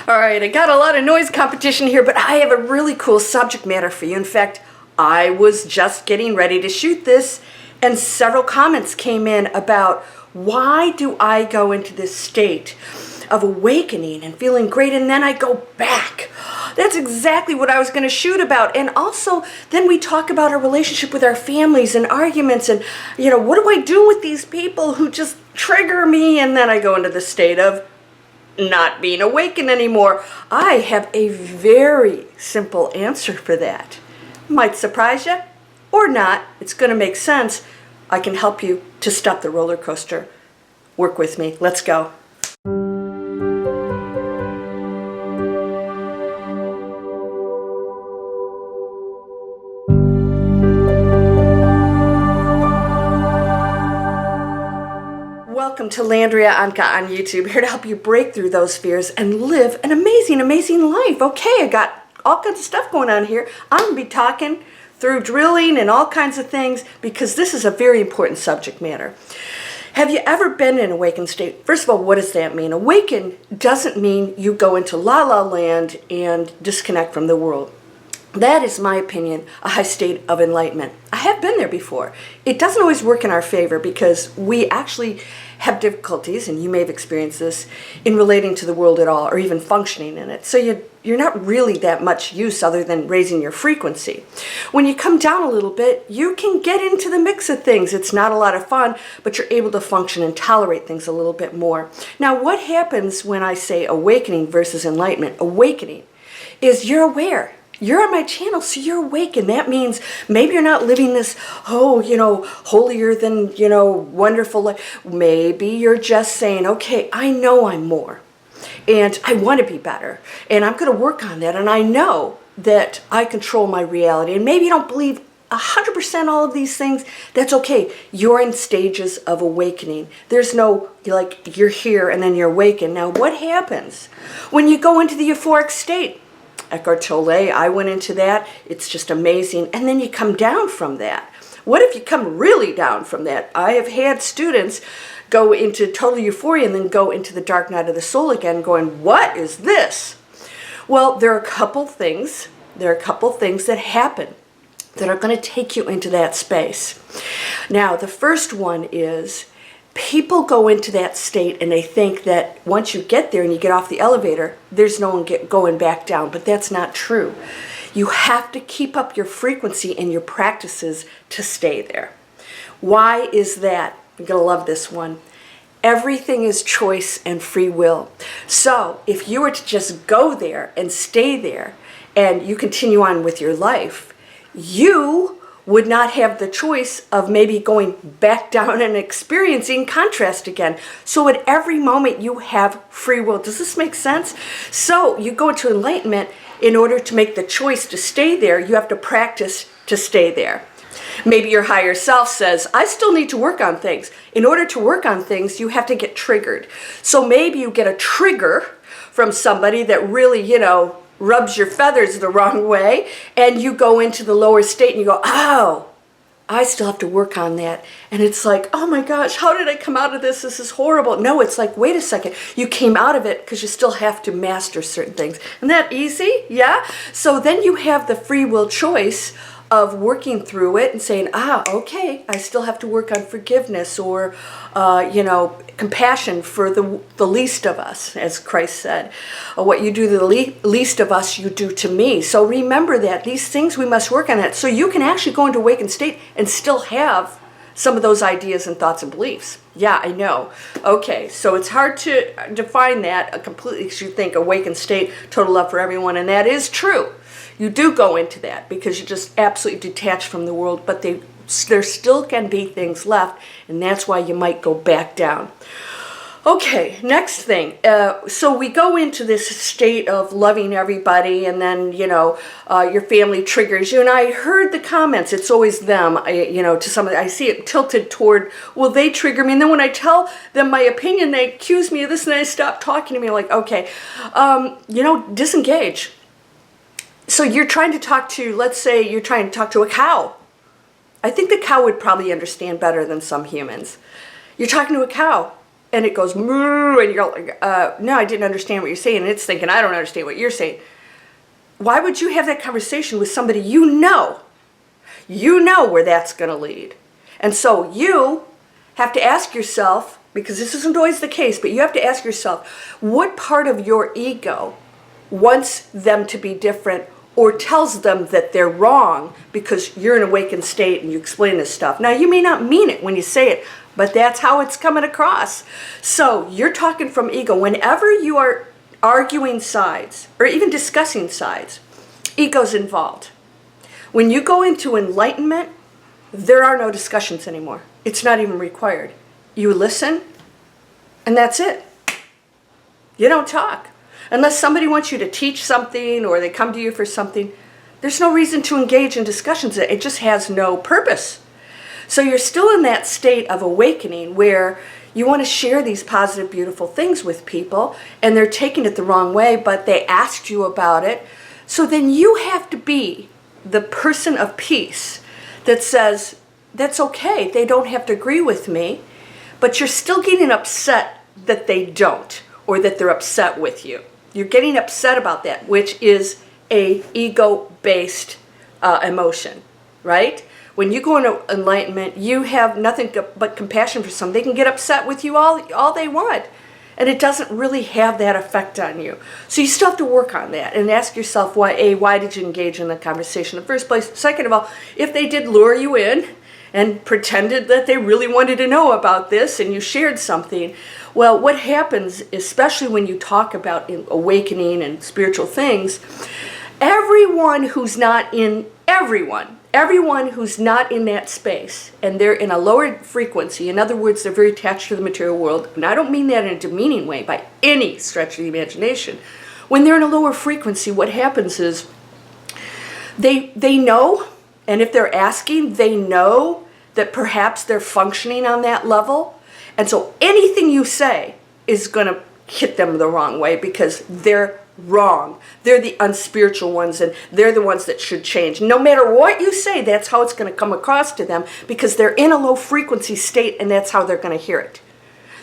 All right, I got a lot of noise competition here, but I have a really cool subject matter for you. In fact, I was just getting ready to shoot this, and several comments came in about why do I go into this state of awakening and feeling great, and then I go back. That's exactly what I was going to shoot about. And also, then we talk about our relationship with our families and arguments and, what do I do with these people who just trigger me? And then I go into the state of not being awakened anymore. I have a very simple answer for that. Might surprise you or not. It's going to make sense. I can help you to stop the roller coaster. Work with me. Let's go. Welcome to Landria Onkka on YouTube, here to help you break through those fears and live an amazing, amazing life. Okay, I got all kinds of stuff going on here. I'm going to be talking through drilling and all kinds of things because this is a very important subject matter. Have you ever been in an awakened state? First of all, what does that mean? Awaken doesn't mean you go into la-la land and disconnect from the world. That is, my opinion, a high state of enlightenment. I have been there before. It doesn't always work in our favor because we actually have difficulties, and you may have experienced this, in relating to the world at all or even functioning in it. So you're not really that much use other than raising your frequency. When you come down a little bit, you can get into the mix of things. It's not a lot of fun, but you're able to function and tolerate things a little bit more. Now, what happens when I say awakening versus enlightenment? Awakening is you're aware. You're on my channel, so you're awake, and that means maybe you're not living this, holier than, wonderful life. Maybe you're just saying, okay, I know I'm more, and I want to be better, and I'm going to work on that, and I know that I control my reality, and maybe you don't believe 100% all of these things. That's okay. You're in stages of awakening. There's no, you're here, and then you're awakened. Now, what happens when you go into the euphoric state? Eckhart Tolle, I went into that. It's just amazing. And then you come down from that. What if you come really down from that? I have had students go into total euphoria and then go into the dark night of the soul again going, what is this? Well, there are a couple things. That happen that are going to take you into that space. Now, the first one is people go into that state and they think that once you get there and you get off the elevator, there's no one going back down. But that's not true. You have to keep up your frequency and your practices to stay there. Why is that? You're going to love this one. Everything is choice and free will. So if you were to just go there and stay there and you continue on with your life, you would not have the choice of maybe going back down and experiencing contrast again. So at every moment you have free will. Does this make sense? So you go into enlightenment. In order to make the choice to stay there, you have to practice to stay there. Maybe your higher self says, I still need to work on things. In order to work on things, you have to get triggered. So maybe you get a trigger from somebody that really, rubs your feathers the wrong way, and you go into the lower state and you go, oh, I still have to work on that. And it's like, oh my gosh, how did I come out of this? This is horrible. No, it's like, wait a second. You came out of it because you still have to master certain things. Isn't that easy? Yeah? So then you have the free will choice of working through it and saying, okay, I still have to work on forgiveness or, compassion for the least of us, as Christ said. What you do to the least of us, you do to me. So remember that. These things, we must work on it. So you can actually go into awakened state and still have some of those ideas and thoughts and beliefs. Yeah, I know. Okay, so it's hard to define that completely because you think awakened state, total love for everyone, and that is true. You do go into that because you're just absolutely detached from the world, but there still can be things left, and that's why you might go back down. Okay, next thing. So we go into this state of loving everybody, and then, your family triggers you. And I heard the comments. It's always them, to some I see it tilted toward, well, they trigger me. And then when I tell them my opinion, they accuse me of this, and they stop talking to me. Like, okay, disengage. So you're trying to talk to, let's say you're trying to talk to a cow. I think the cow would probably understand better than some humans. You're talking to a cow. and it goes, moo, and you're like, no, I didn't understand what you're saying. And it's thinking, I don't understand what you're saying. Why would you have that conversation with somebody you know where that's going to lead? And so you have to ask yourself, because this isn't always the case, but you have to ask yourself, what part of your ego wants them to be different or tells them that they're wrong because you're in an awakened state and you explain this stuff? Now, you may not mean it when you say it, but that's how it's coming across. So you're talking from ego. Whenever you are arguing sides or even discussing sides, ego's involved. When you go into enlightenment, there are no discussions anymore. It's not even required. You listen, and that's it. You don't talk. Unless somebody wants you to teach something or they come to you for something, there's no reason to engage in discussions. It just has no purpose. So you're still in that state of awakening where you want to share these positive, beautiful things with people, and they're taking it the wrong way, but they asked you about it. So then you have to be the person of peace that says, that's okay, they don't have to agree with me, but you're still getting upset that they don't, or that they're upset with you. You're getting upset about that, which is a ego-based emotion, right? When you go into enlightenment, you have nothing but compassion for someone. They can get upset with you all they want, and it doesn't really have that effect on you. So you still have to work on that and ask yourself, why did you engage in the conversation in the first place? Second of all, if they did lure you in and pretended that they really wanted to know about this and you shared something, well, what happens, especially when you talk about awakening and spiritual things, everyone who's not in that space, and they're in a lower frequency, in other words, they're very attached to the material world, and I don't mean that in a demeaning way by any stretch of the imagination. When they're in a lower frequency, what happens is they know, and if they're asking, they know that perhaps they're functioning on that level, and so anything you say is going to hit them the wrong way because they're wrong. They're the unspiritual ones, and they're the ones that should change. No matter what you say, that's how it's going to come across to them because they're in a low frequency state, and that's how they're going to hear it.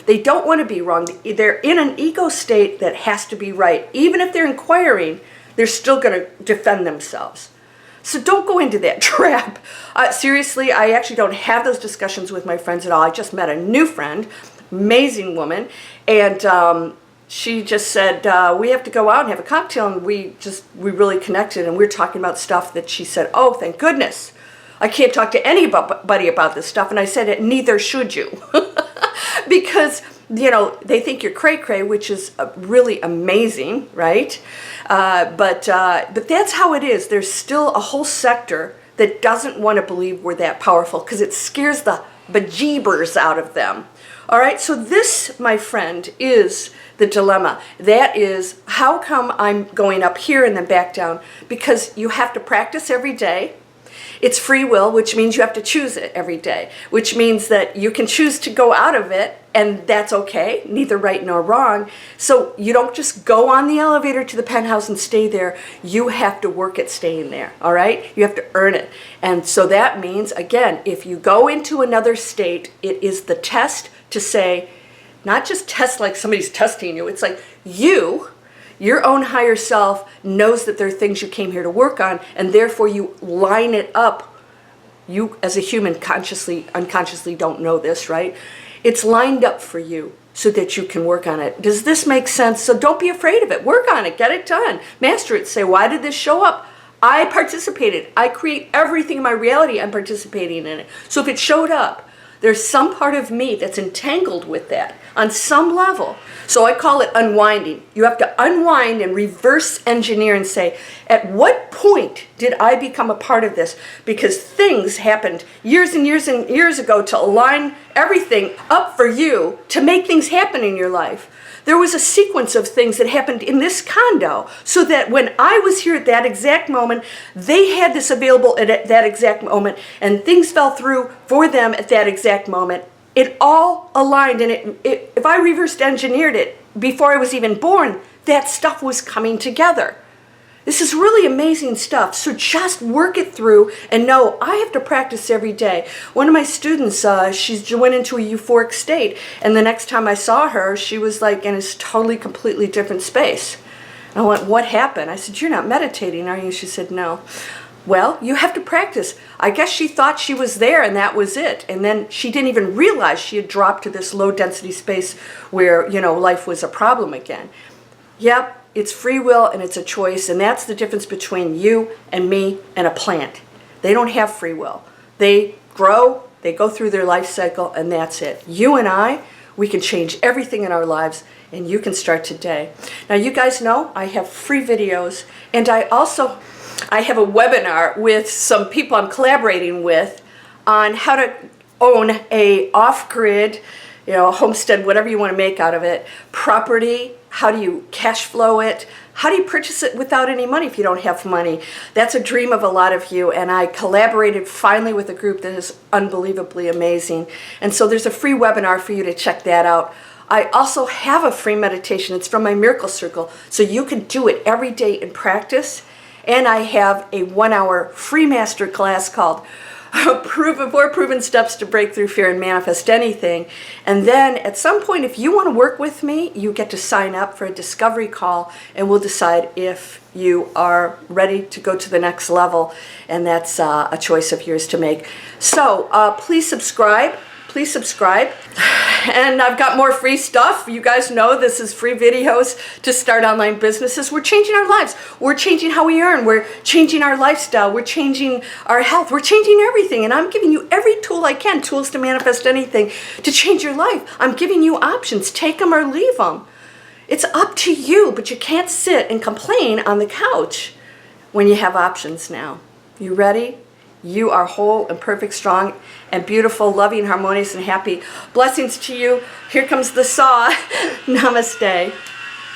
They don't want to be wrong. They're in an ego state that has to be right. Even if they're inquiring, they're still going to defend themselves. So don't go into that trap. Seriously, I actually don't have those discussions with my friends at all. I just met a new friend, amazing woman, and she just said, we have to go out and have a cocktail, and we really connected, and we were talking about stuff that she said, oh, thank goodness. I can't talk to anybody about this stuff. And I said, neither should you. Because, they think you're cray-cray, which is really amazing, right? But that's how it is. There's still a whole sector that doesn't want to believe we're that powerful because it scares the bejeebers out of them. All right, so this, my friend, is the dilemma. That is, how come I'm going up here and then back down? Because you have to practice every day. It's free will, which means you have to choose it every day, which means that you can choose to go out of it, and that's okay, neither right nor wrong. So you don't just go on the elevator to the penthouse and stay there. You have to work at staying there, all right? You have to earn it. And so that means, again, if you go into another state, it is the test to say, not just test like somebody's testing you, it's like your own higher self knows that there are things you came here to work on, and therefore you line it up. You, as a human, consciously, unconsciously don't know this, right? It's lined up for you so that you can work on it. Does this make sense? So don't be afraid of it. Work on it. Get it done. Master it. Say, why did this show up? I participated. I create everything in my reality. I'm participating in it. So if it showed up, there's some part of me that's entangled with that on some level. So I call it unwinding. You have to unwind and reverse engineer and say, at what point did I become a part of this? Because things happened years and years and years ago to align everything up for you to make things happen in your life. There was a sequence of things that happened in this condo so that when I was here at that exact moment, they had this available at that exact moment, and things fell through for them at that exact moment. It all aligned, and if I reversed engineered it before I was even born, that stuff was coming together. This is really amazing stuff. So just work it through and know I have to practice every day. One of my students, she went into a euphoric state, and the next time I saw her, she was like in a totally, completely different space. And I went, what happened? I said, you're not meditating, are you? She said, no. Well, you have to practice. I guess she thought she was there and that was it. And then she didn't even realize she had dropped to this low density space where, you know, life was a problem again. Yep. It's free will and it's a choice, and that's the difference between you and me and a plant. They don't have free will. They grow, they go through their life cycle, and that's it. You and I, we can change everything in our lives, and you can start today. Now, you guys know I have free videos, and I have a webinar with some people I'm collaborating with on how to own a off-grid, you know, homestead, whatever you want to make out of it, property. How do you cash flow it? How do you purchase it without any money if you don't have money? That's a dream of a lot of you, and I collaborated finally with a group that is unbelievably amazing. And so there's a free webinar for you to check that out. I also have a free meditation. It's from my Miracle Circle, so you can do it every day in practice. And I have a 1-hour free master class called 4 Proven Steps to Break Through Fear and Manifest Anything. And then at some point, if you want to work with me, you get to sign up for a discovery call, and we'll decide if you are ready to go to the next level. And that's a choice of yours to make. So please subscribe. Please subscribe. And I've got more free stuff. You guys know this is free videos to start online businesses. We're changing our lives. We're changing how we earn. We're changing our lifestyle. We're changing our health. We're changing everything. And I'm giving you every tool I can, tools to manifest anything, to change your life. I'm giving you options. Take them or leave them. It's up to you, but you can't sit and complain on the couch when you have options now. You ready? You are whole and perfect, strong and beautiful, loving, harmonious, and happy. Blessings to you. Here comes the saw. Namaste.